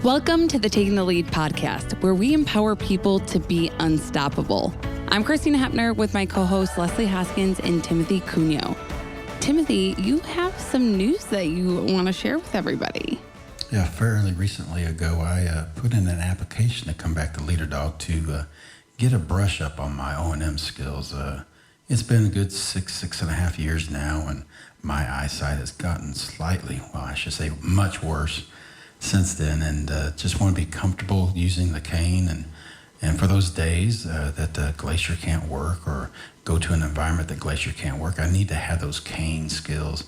Welcome to the Taking the Lead podcast, where we empower people to be unstoppable. I'm Christina Hepner with my co-hosts Leslie Hoskins and Timothy Cuneo. Timothy, you have some news that you want to share with everybody. Yeah, fairly recently ago, I put in an application to come back to Leader Dog to get a brush up on my O&M skills. It's been a good six and a half years now, and my eyesight has gotten slightly, well, I should say much worse since then, and just want to be comfortable using the cane. And for those days that Glacier can't work or go to an environment that Glacier can't work, I need to have those cane skills.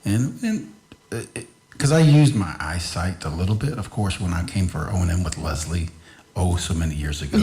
And because I used my eyesight a little bit, of course, when I came for O&M with Leslie, so many years ago.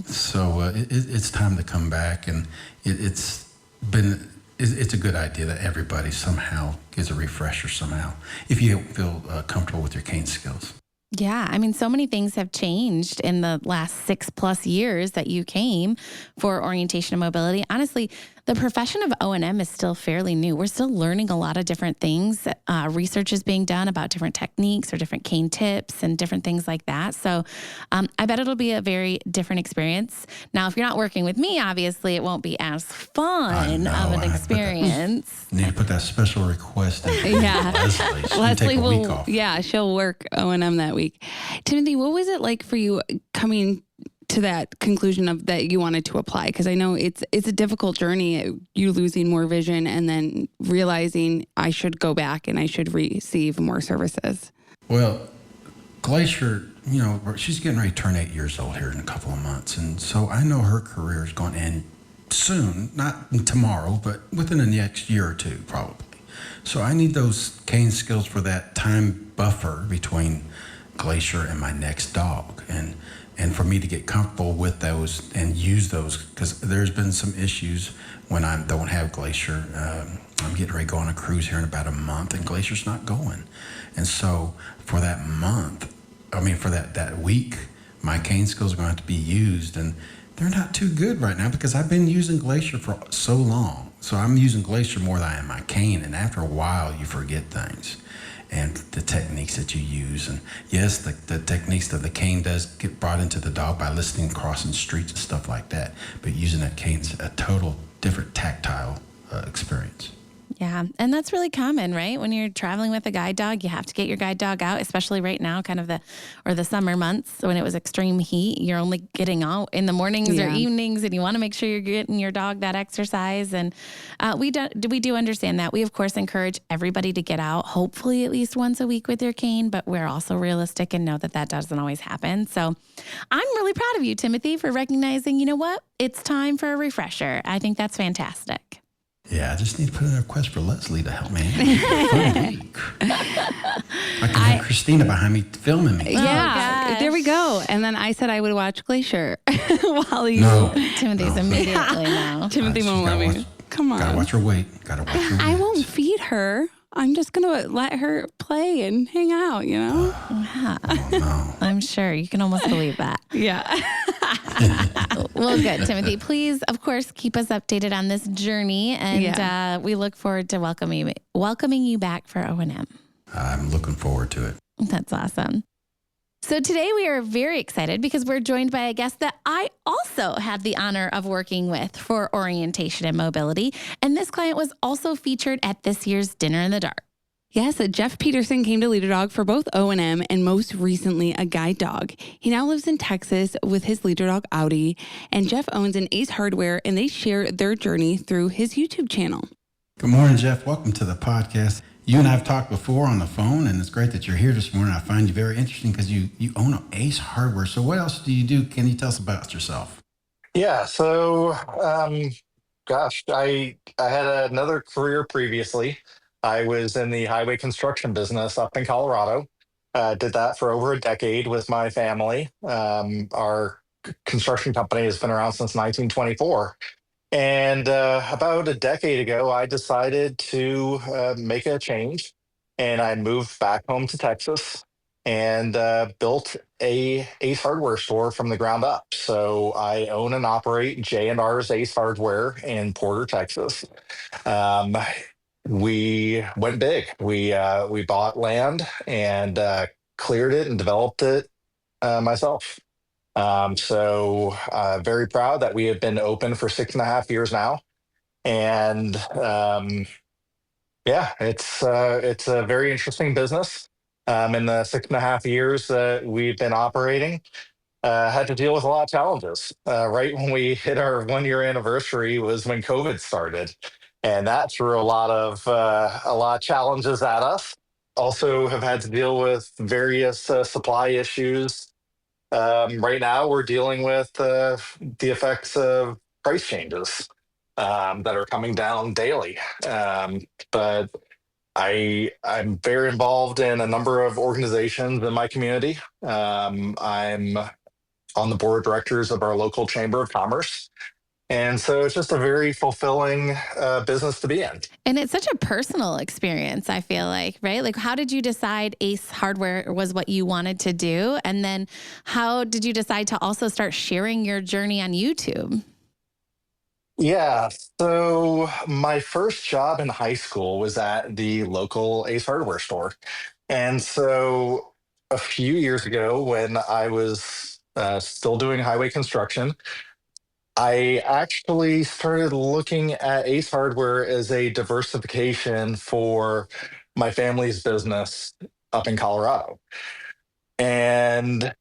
So it's time to come back, and it's a good idea that everybody somehow gets a refresher somehow, if you don't feel comfortable with your cane skills. Yeah, I mean, so many things have changed in the last 6+ years that you came for orientation and mobility. Honestly, the profession of O&M is still fairly new. We're still learning a lot of different things. Research is being done about different techniques or different cane tips and different things like that. So I bet it'll be a very different experience. Now, if you're not working with me, obviously, it won't be as fun of an experience. Need to put that special request in. Yeah. Leslie. She Leslie take a will, week off. Yeah, she'll work O&M that week. Timothy, what was it like for you coming to that conclusion of that you wanted to apply? Because I know it's a difficult journey, you losing more vision and then realizing I should go back and I should receive more services. Well, Glacier, she's getting ready to turn 8 years old here in a couple of months. And so I know her career is going to end soon, not tomorrow, but within the next year or two, probably. So I need those cane skills for that time buffer between Glacier and my next dog. And for me to get comfortable with those and use those, because there's been some issues when I don't have Glacier. I'm getting ready to go on a cruise here in about a month, and Glacier's not going. And so for that week, my cane skills are going to have to be used, and they're not too good right now because I've been using Glacier for so long. So I'm using Glacier more than I am my cane, and after a while, you forget things and the techniques that you use. And yes, the techniques that the cane does get brought into the dog by listening, crossing streets and stuff like that. But using that cane's a total different tactile experience. Yeah, and that's really common, right? When you're traveling with a guide dog, you have to get your guide dog out, especially right now, kind of the summer months when it was extreme heat. You're only getting out in the mornings or evenings, and you want to make sure you're getting your dog that exercise. And we do understand that. We, of course, encourage everybody to get out, hopefully at least once a week with your cane, but we're also realistic and know that doesn't always happen. So I'm really proud of you, Timothy, for recognizing, you know what? It's time for a refresher. I think that's fantastic. Yeah, I just need to put in a request for Leslie to help me. I can have Christina behind me filming me. Yeah, there we go. And then I said I would watch Glacier while you... No. Timothy's immediately now. Timothy won't let me. Come on. Gotta watch her weight. I won't feed her. I'm just going to let her play and hang out, Yeah. Oh, no. I'm sure you can almost believe that. Yeah. Well, good, Timothy. Please, of course, keep us updated on this journey, and we look forward to welcoming you back for O&M. I'm looking forward to it. That's awesome. So today we are very excited because we're joined by a guest that I also had the honor of working with for orientation and mobility. And this client was also featured at this year's Dinner in the Dark. Yes, Jeff Petersen came to Leader Dog for both O&M and most recently a guide dog. He now lives in Texas with his Leader Dog Audi, and Jeff owns an Ace Hardware, and they share their journey through his YouTube channel. Good morning, Jeff. Welcome to the podcast. You and I have talked before on the phone, and it's great that you're here this morning. I find you very interesting because you own an Ace Hardware. So what else do you do? Can you tell us about yourself? Yeah, so I had another career previously. I was in the highway construction business up in Colorado. Did that for over a decade with my family. Our construction company has been around since 1924. And about a decade ago, I decided to make a change, and I moved back home to Texas and built a Ace Hardware store from the ground up. So I own and operate J&R's Ace Hardware in Porter, Texas. We went big. We bought land and cleared it and developed it myself. Very proud that we have been open for 6.5 years now. And yeah, it's a very interesting business. In the 6.5 years that we've been operating, had to deal with a lot of challenges. Right when we hit our 1 year anniversary was when COVID started, and that threw a lot of challenges at us. Also, have had to deal with various supply issues. Right now, we're dealing with the effects of price changes that are coming down daily. But I'm very involved in a number of organizations in my community. I'm on the board of directors of our local chamber of commerce. And so it's just a very fulfilling business to be in. And it's such a personal experience, I feel like, right? Like, how did you decide Ace Hardware was what you wanted to do? And then how did you decide to also start sharing your journey on YouTube? Yeah. So my first job in high school was at the local Ace Hardware store. And so a few years ago, when I was still doing highway construction, I actually started looking at Ace Hardware as a diversification for my family's business up in Colorado. And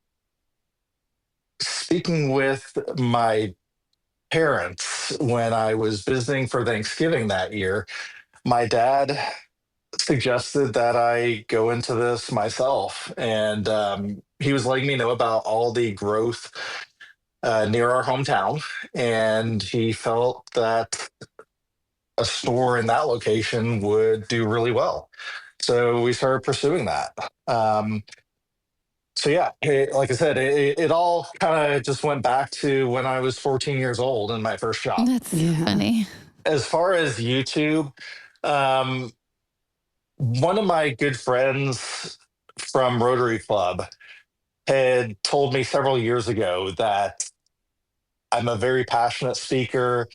speaking with my parents when I was visiting for Thanksgiving that year, my dad suggested that I go into this myself. And he was letting me know about all the growth near our hometown. And he felt that a store in that location would do really well. So we started pursuing that. Like I said, it all kind of just went back to when I was 14 years old in my first job. That's funny. As far as YouTube, um, one of my good friends from Rotary Club had told me several years ago that I'm a very passionate speaker.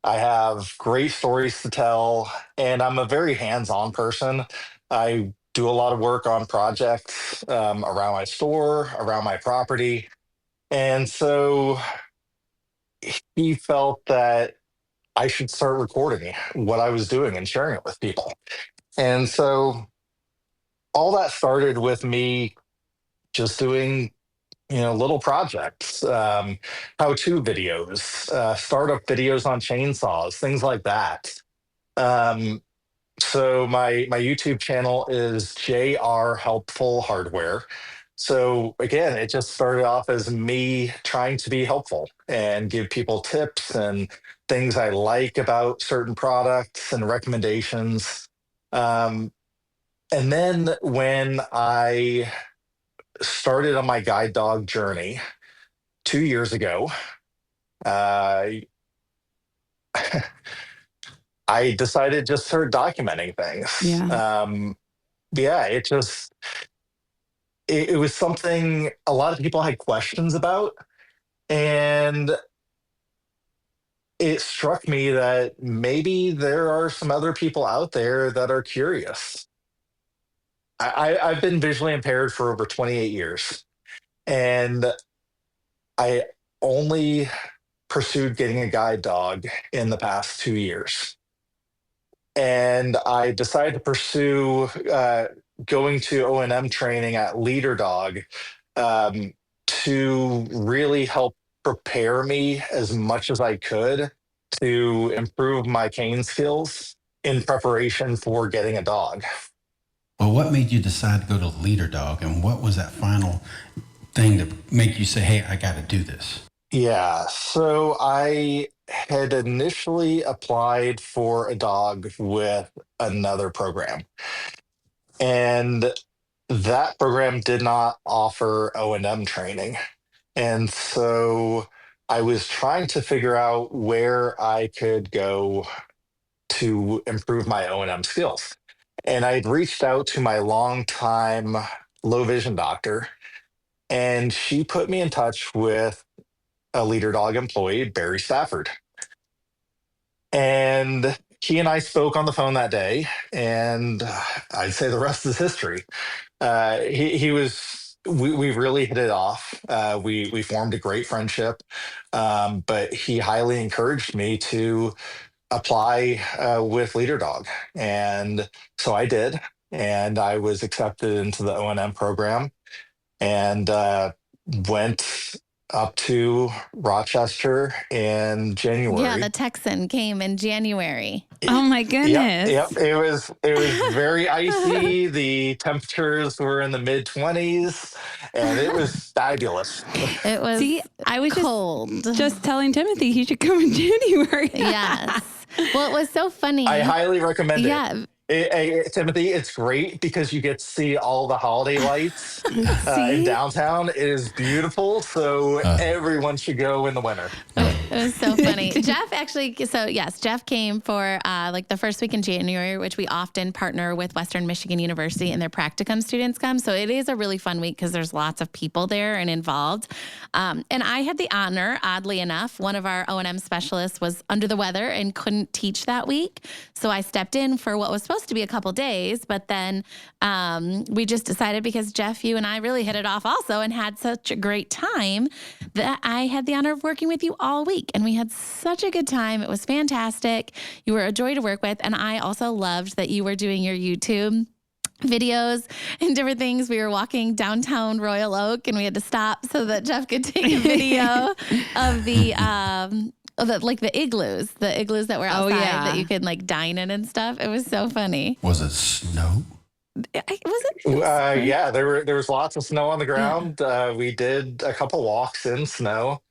I have great stories to tell, and I'm a very hands on person. I do a lot of work on projects around my store, around my property. And so he felt that I should start recording what I was doing and sharing it with people. And so all that started with me just doing little projects, how-to videos, startup videos on chainsaws, things like that. Um, so my YouTube channel is JR Helpful Hardware. So again, it just started off as me trying to be helpful and give people tips and things I like about certain products and recommendations. And then when I started on my guide dog journey 2 years ago, uh, I decided to just start documenting things. Yeah. It was something a lot of people had questions about. And it struck me that maybe there are some other people out there that are curious. I've been visually impaired for over 28 years. And I only pursued getting a guide dog in the past 2 years. And I decided to pursue going to O&M training at Leader Dog to really help prepare me as much as I could to improve my cane skills in preparation for getting a dog. Well, what made you decide to go to Leader Dog, and what was that final thing to make you say, hey, I got to do this? Yeah, so I had initially applied for a dog with another program, and that program did not offer O&M training. And so I was trying to figure out where I could go to improve my O&M skills. And I'd reached out to my longtime low vision doctor, and she put me in touch with a Leader Dog employee, Barry Stafford. And he and I spoke on the phone that day, and I'd say the rest is history. He was we really hit it off. We formed a great friendship, but he highly encouraged me to apply with Leader Dog, and so I did, and I was accepted into the O&M program, and went up to Rochester in Yeah, the January. Texan came in January. Oh my Yep, goodness. yep. It was very icy. The temperatures were in the mid 20s, and it was fabulous. It was See, I was cold. just telling Timothy he should come in January. Yes. Well, it was so funny. I highly recommend it. Yeah. Timothy, it's great because you get to see all the holiday lights in See? downtown. It is beautiful, so everyone should go in the winter. It was so funny. Jeff actually, so yes, Jeff came for like the first week in January, which we often partner with Western Michigan University and their practicum students come. So it is a really fun week because there's lots of people there and involved. And I had the honor, oddly enough, one of our O&M specialists was under the weather and couldn't teach that week. So I stepped in for what was supposed to be a couple days, but then we just decided because Jeff, you and I really hit it off also and had such a great time that I had the honor of working with you all week. And we had such a good time. It was fantastic. You were a joy to work with. And I also loved that you were doing your YouTube videos and different things. We were walking downtown Royal Oak and we had to stop so that Jeff could take a video of the igloos that were outside that you could like dine in and stuff. It was so funny. Was it snow? Yeah, there was lots of snow on the ground. We did a couple walks in snow.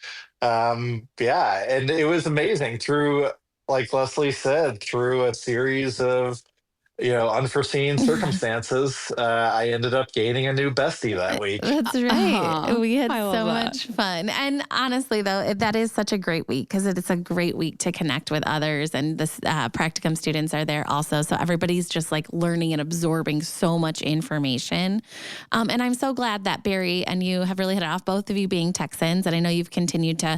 Yeah, and it was amazing through, like Leslie said, through a series of unforeseen circumstances. I ended up gaining a new bestie that week. That's right. We had I love so that. much fun. And honestly, though, that is such a great week because it's a great week to connect with others. And the practicum students are there also. So everybody's just like learning and absorbing so much information. And I'm so glad that Barry and you have really hit it off, both of you being Texans. And I know you've continued to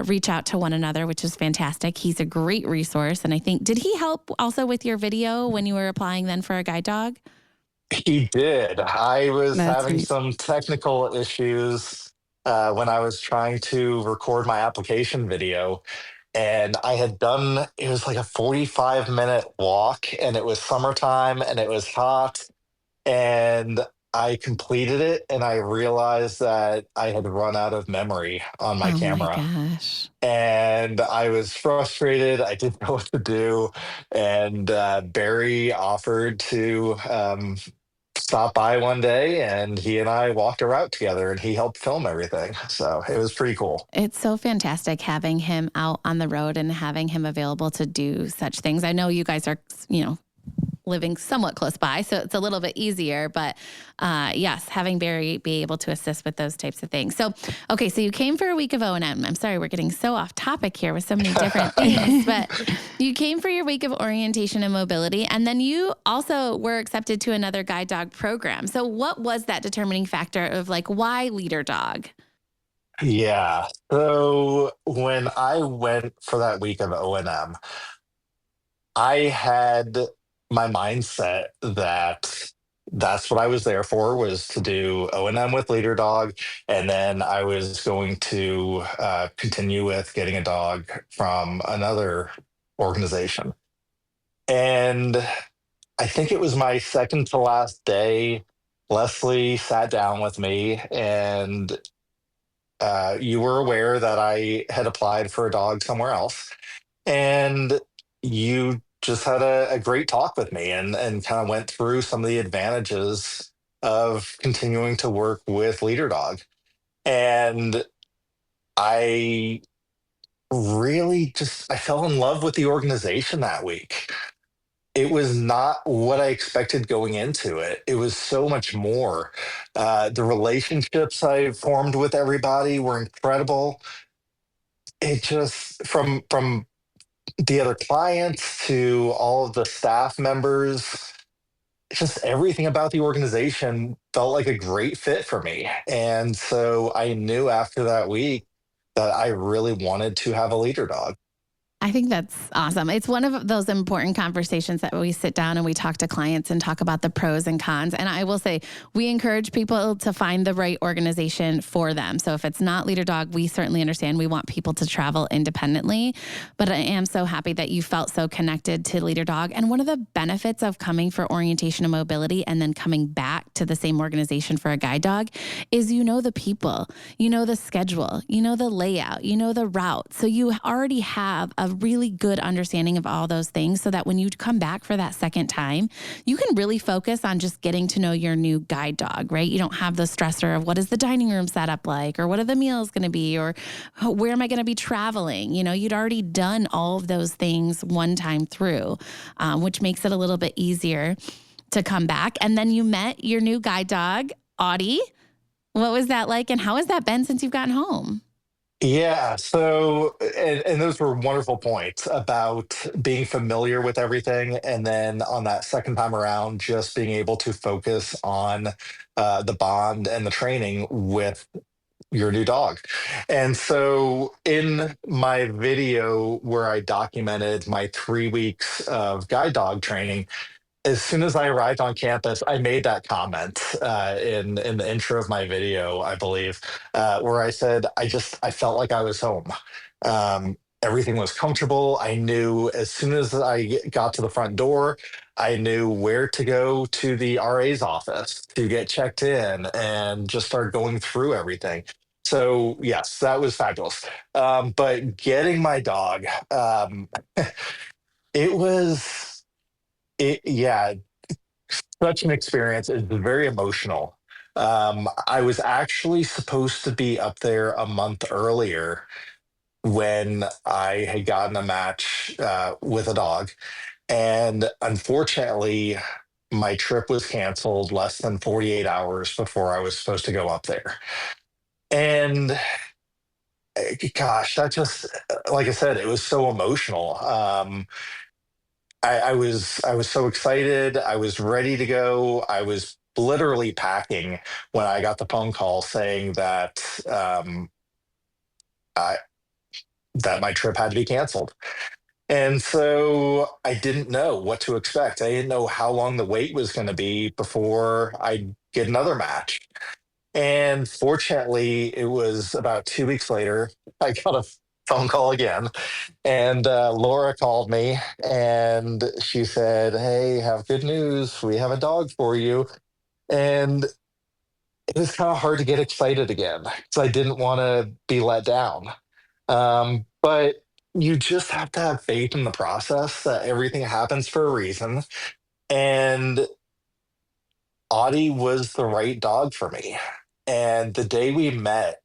reach out to one another, which is fantastic. He's a great resource. And I think, did he help also with your video when you were applying then for a guide dog? He did. I was That's having sweet. some technical issues when I was trying to record my application video. And I had done, it was like a 45-minute walk, and it was summertime and it was hot. And I completed it, and I realized that I had run out of memory on my Oh camera. my gosh. And I was frustrated. I didn't know what to do. And Barry offered to stop by one day, and he and I walked a route together, and he helped film everything. So it was pretty cool. It's so fantastic having him out on the road and having him available to do such things. I know you guys are, living somewhat close by, so it's a little bit easier. But yes, having Barry be able to assist with those types of things. So, okay, so you came for a week of O&M. I'm sorry, we're getting so off topic here with so many different things, but you came for your week of orientation and mobility, and then you also were accepted to another guide dog program. So what was that determining factor of like, why Leader Dog? Yeah. So when I went for that week of O&M, I had my mindset that that's what I was there for, was to do O&M with Leader Dog, and then I was going to continue with getting a dog from another organization. And I think it was my second to last day. Leslie sat down with me, and you were aware that I had applied for a dog somewhere else, and you just had a great talk with me, and kind of went through some of the advantages of continuing to work with Leader Dog. And I really I fell in love with the organization that week. It was not what I expected going into it. It was so much more. The relationships I formed with everybody were incredible. It just, from the other clients to all of the staff members, just everything about the organization felt like a great fit for me. And so I knew after that week that I really wanted to have a Leader Dog. I think that's awesome. It's one of those important conversations that we sit down and we talk to clients and talk about the pros and cons. And I will say, we encourage people to find the right organization for them. So if it's not Leader Dog, we certainly understand we want people to travel independently. But I am so happy that you felt so connected to Leader Dog. And one of the benefits of coming for orientation and mobility and then coming back to the same organization for a guide dog is the people, the schedule, the layout, the route. So you already have a really good understanding of all those things so that when you come back for that second time, you can really focus on just getting to know your new guide dog, right? You don't have the stressor of what is the dining room set up like, or what are the meals going to be, or where am I going to be traveling? You'd already done all of those things one time through, which makes it a little bit easier to come back. And then you met your new guide dog, Audie. What was that like? And how has that been since you've gotten home? Yeah. So, and those were wonderful points about being familiar with everything. And then on that second time around, just being able to focus on the bond and the training with your new dog. And so in my video where I documented my 3 weeks of guide dog training, as soon as I arrived on campus, I made that comment in the intro of my video, I believe, where I said I felt like I was home. Everything was comfortable. I knew as soon as I got to the front door, I knew where to go to the RA's office to get checked in and just start going through everything. So yes, that was fabulous. But getting my dog, it was. Yeah, such an experience. It's very emotional. I was actually supposed to be up there a month earlier when I had gotten a match with a dog. And unfortunately, my trip was canceled less than 48 hours before I was supposed to go up there. And gosh, that just, like I said, it was so emotional. I was so excited. I was ready to go. I was literally packing when I got the phone call saying that I, that my trip had to be canceled. And so I didn't know what to expect. I didn't know how long the wait was going to be before I'd get another match. And fortunately, it was about 2 weeks later, I got a phone call again. And Laura called me and she said, "Hey, have good news. We have a dog for you." And it was kind of hard to get excited again because I didn't want to be let down. But you just have to have faith in the process that everything happens for a reason. And Audie was the right dog for me. And the day we met,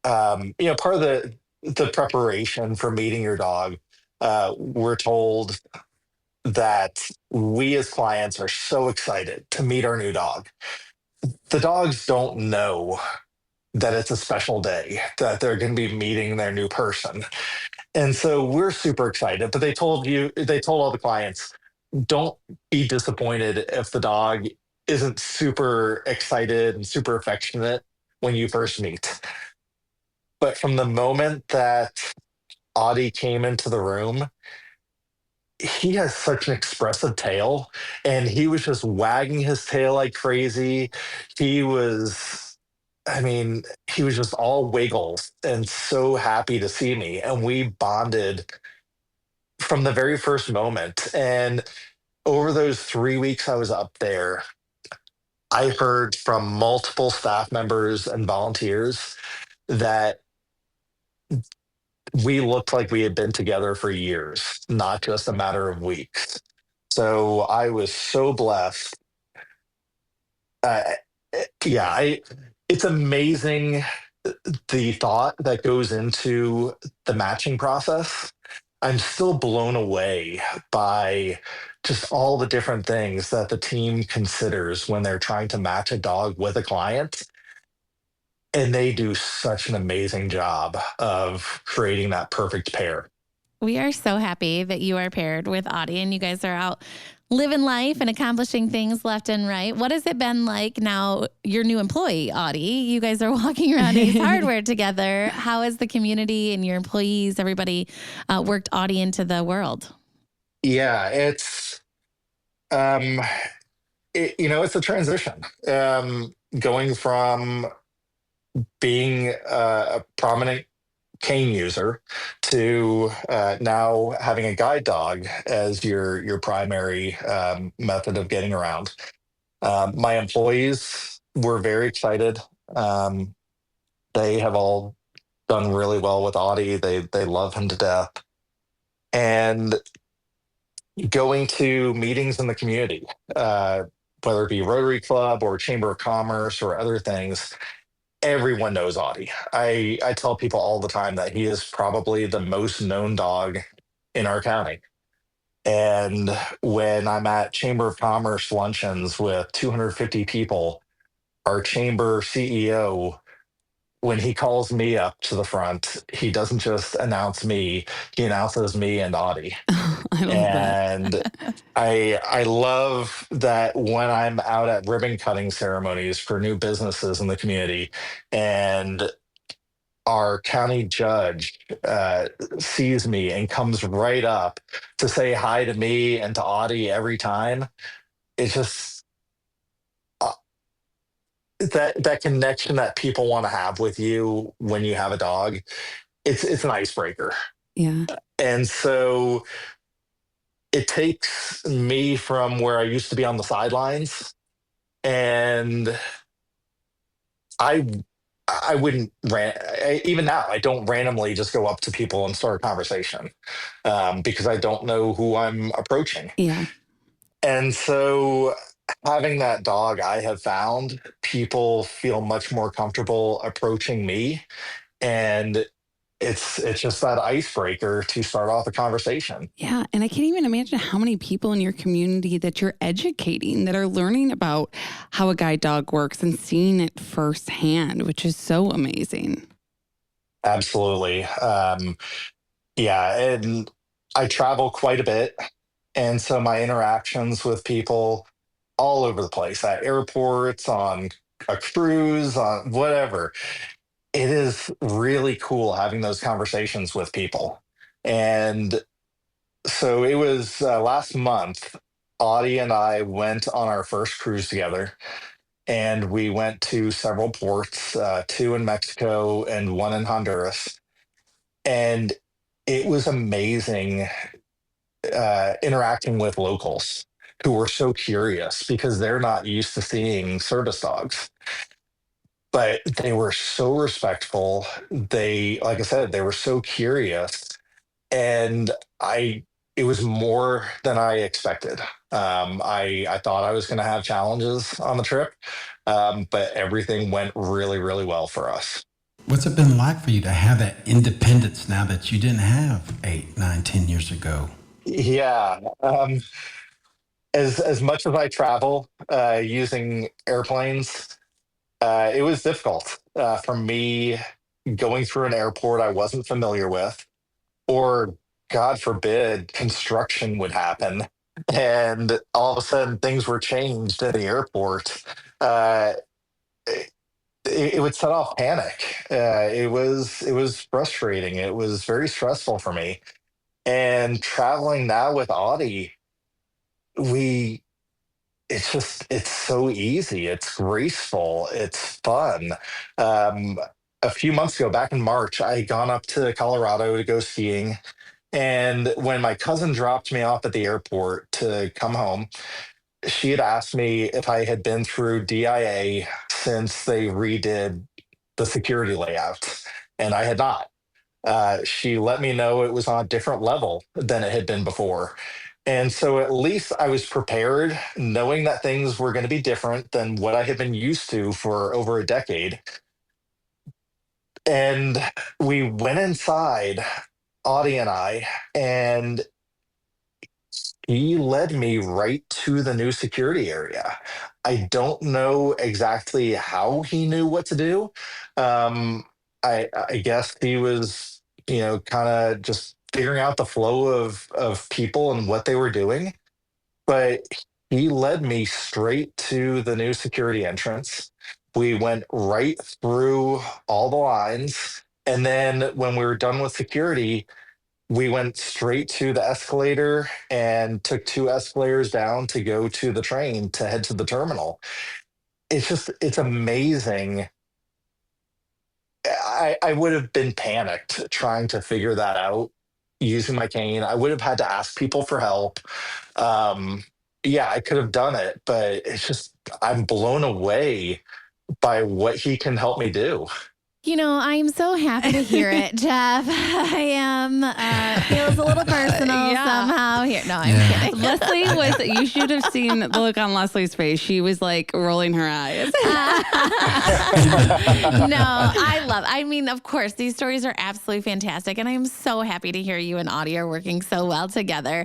part of the preparation for meeting your dog, we're told that we as clients are so excited to meet our new dog. The dogs don't know that it's a special day, that they're going to be meeting their new person. And so we're super excited, but they told all the clients, don't be disappointed if the dog isn't super excited and super affectionate when you first meet. But from the moment that Audie came into the room, he has such an expressive tail, and he was just wagging his tail like crazy. He was, he was just all wiggles and so happy to see me. And we bonded from the very first moment. And over those 3 weeks I was up there, I heard from multiple staff members and volunteers that we looked like we had been together for years, not just a matter of weeks. So I was so blessed. Uh, it's amazing the thought that goes into the matching process. I'm still blown away by just all the different things that the team considers when they're trying to match a dog with a client. And they do such an amazing job of creating that perfect pair. We are so happy that you are paired with Audie and you guys are out living life and accomplishing things left and right. What has it been like now, your new employee, Audie? You guys are walking around Ace Hardware together. How has the community and your employees, everybody, worked Audie into the world? Yeah, um, it's a transition. Going from being a prominent cane user to now having a guide dog as your primary method of getting around. My employees were very excited. Um, they have all done really well with Audie. They love him to death. And going to meetings in the community, uh, whether it be Rotary Club or Chamber of Commerce or other things, everyone knows Audie. I tell people all the time that he is probably the most known dog in our county. And when I'm at Chamber of Commerce luncheons with 250 people, our chamber CEO, when he calls me up to the front, he doesn't just announce me, he announces me and Audie. I love that. And I love that when I'm out at ribbon cutting ceremonies for new businesses in the community, and our county judge sees me and comes right up to say hi to me and to Audie every time. It's just uh, that connection that people want to have with you when you have a dog. It's an icebreaker, Yeah. and so it takes me from where I used to be on the sidelines, and I I wouldn't even now I don't randomly just go up to people and start a conversation because I don't know who I'm approaching. Yeah. And so having that dog, I have found people feel much more comfortable approaching me, and it's just that icebreaker to start off a conversation. Yeah. And I can't even imagine how many people in your community that you're educating that are learning about how a guide dog works and seeing it firsthand, which is so amazing. Absolutely. Yeah, and I travel quite a bit. And so my interactions with people all over the place at airports, on a cruise, on whatever, it is really cool having those conversations with people. And so it was last month, Audie and I went on our first cruise together. And we went to several ports, two in Mexico and one in Honduras. And it was amazing interacting with locals who were so curious because they're not used to seeing service dogs. But they were so respectful. They, like I said, they were so curious, and it was more than I expected. I thought I was going to have challenges on the trip, but everything went really, really well for us. What's it been like for you to have that independence now that you didn't have 8, 9, 10 years ago? Yeah. As much as I travel using airplanes, it was difficult for me going through an airport I wasn't familiar with, or God forbid, construction would happen, and all of a sudden things were changed at the airport. Uh, it, it would set off panic. It was frustrating. It was very stressful for me. And traveling now with Audie, we it's so easy. It's graceful. It's fun. Um, a few months ago, back in March, I had gone up to Colorado to go skiing. And when my cousin dropped me off at the airport to come home, she had asked me if I had been through DIA since they redid the security layout. And I had not. She let me know it was on a different level than it had been before. And so at least I was prepared, knowing that things were going to be different than what I had been used to for over a decade. And we went inside, Audie and I, and he led me right to the new security area. I don't know exactly how he knew what to do. Um, I guess he was, kind of just figuring out the flow of people and what they were doing. But he led me straight to the new security entrance. We went right through all the lines. And then when we were done with security, we went straight to the escalator and took 2 escalators down to go to the train to head to the terminal. It's amazing. I would have been panicked trying to figure that out using my cane. I would have had to ask people for help. Um, yeah, I could have done it, but I'm blown away by what he can help me do. I am so happy to hear it, Jeff. I am. Feels a little personal somehow here. No, I'm kidding. You should have seen the look on Leslie's face. She was like rolling her eyes. I mean, of course, these stories are absolutely fantastic. And I'm so happy to hear you and Audie are working so well together.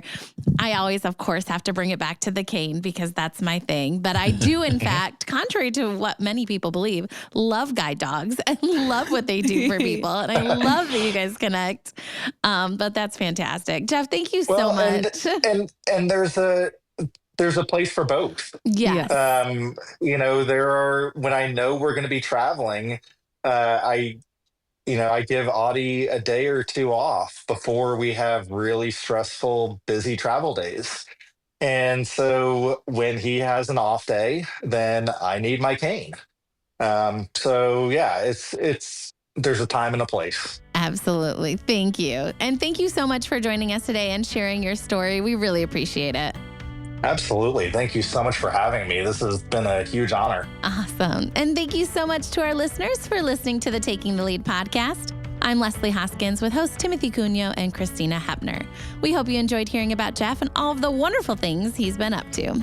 I always, of course, have to bring it back to the cane because that's my thing. But I do, in fact, contrary to what many people believe, love guide dogs and love what they do for people. And I love that you guys connect. But that's fantastic. Jeff, thank you so much. And there's a place for both. Yes. When I know we're going to be traveling, I give Audie a day or two off before we have really stressful, busy travel days. And so when he has an off day, then I need my cane. There's a time and a place. Absolutely. Thank you. And thank you so much for joining us today and sharing your story. We really appreciate it. Absolutely. Thank you so much for having me. This has been a huge honor. Awesome. And thank you so much to our listeners for listening to the Taking the Lead podcast. I'm Leslie Hoskins with hosts Timothy Cunio and Christina Hepner. We hope you enjoyed hearing about Jeff and all of the wonderful things he's been up to.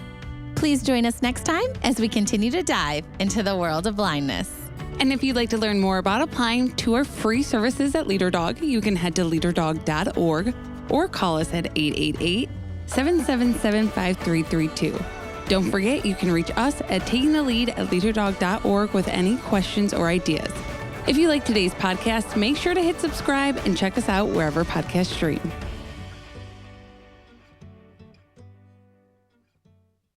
Please join us next time as we continue to dive into the world of blindness. And if you'd like to learn more about applying to our free services at LeaderDog, you can head to leaderdog.org or call us at 888-777-5332. Don't forget, you can reach us at takingthelead@leaderdog.org with any questions or ideas. If you like today's podcast, make sure to hit subscribe and check us out wherever podcasts stream.